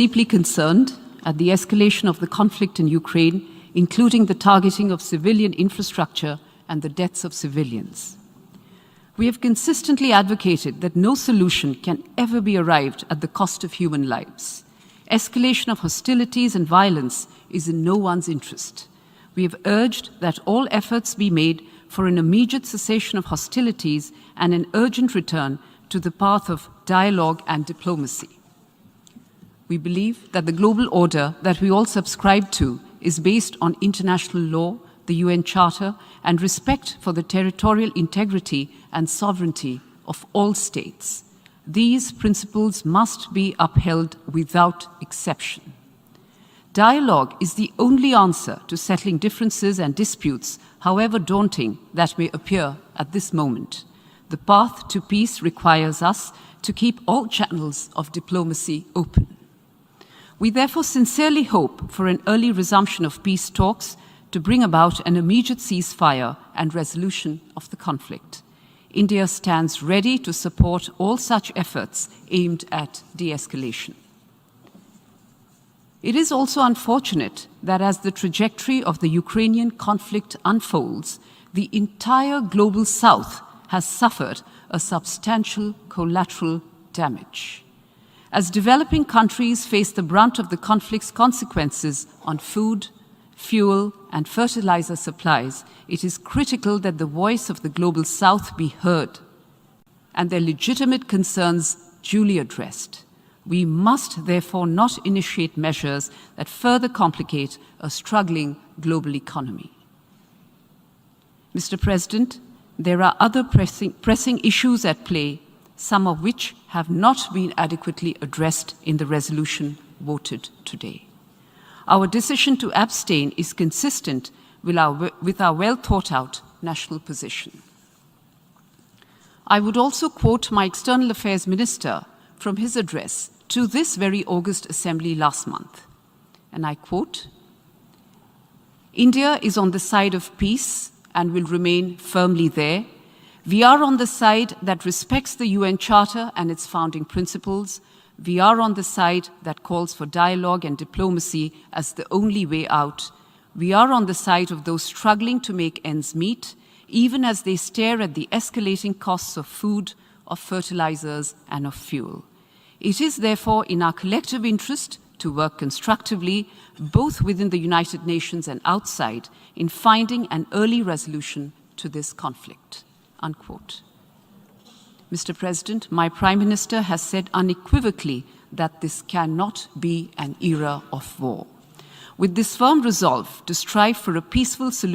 Deeply concerned at the escalation of the conflict in Ukraine, including the targeting of civilian infrastructure and the deaths of civilians. We have consistently advocated that no solution can ever be arrived at the cost of human lives. Escalation of hostilities and violence is in no one's interest. We have urged that all efforts be made for an immediate cessation of hostilities and an urgent return to the path of dialogue and diplomacy. We believe that the global order that we all subscribe to is based on international law, the UN Charter, and respect for the territorial integrity and sovereignty of all states. These principles must be upheld without exception. Dialogue is the only answer to settling differences and disputes, however daunting that may appear at this moment. The path to peace requires us to keep all channels of diplomacy open. We therefore sincerely hope for an early resumption of peace talks to bring about an immediate ceasefire and resolution of the conflict. India stands ready to support all such efforts aimed at de-escalation. It is also unfortunate that as the trajectory of the Ukrainian conflict unfolds, the entire global South has suffered a substantial collateral damage. As developing countries face the brunt of the conflict's consequences on food, fuel, and fertilizer supplies, it is critical that the voice of the global South be heard and their legitimate concerns duly addressed. We must therefore not initiate measures that further complicate a struggling global economy. Mr. President, there are other pressing issues at play, some of which have not been adequately addressed in the resolution voted today. Our decision to abstain is consistent with our well-thought-out national position. I would also quote my External Affairs Minister from his address to this very August Assembly last month, and I quote, "India is on the side of peace and will remain firmly there. We are on the side that respects the UN Charter and its founding principles. We are on the side that calls for dialogue and diplomacy as the only way out. We are on the side of those struggling to make ends meet, even as they stare at the escalating costs of food, of fertilizers, and of fuel. It is therefore in our collective interest to work constructively, both within the United Nations and outside, in finding an early resolution to this conflict." Unquote. Mr. President, my Prime Minister has said unequivocally that this cannot be an era of war. With this firm resolve to strive for a peaceful solution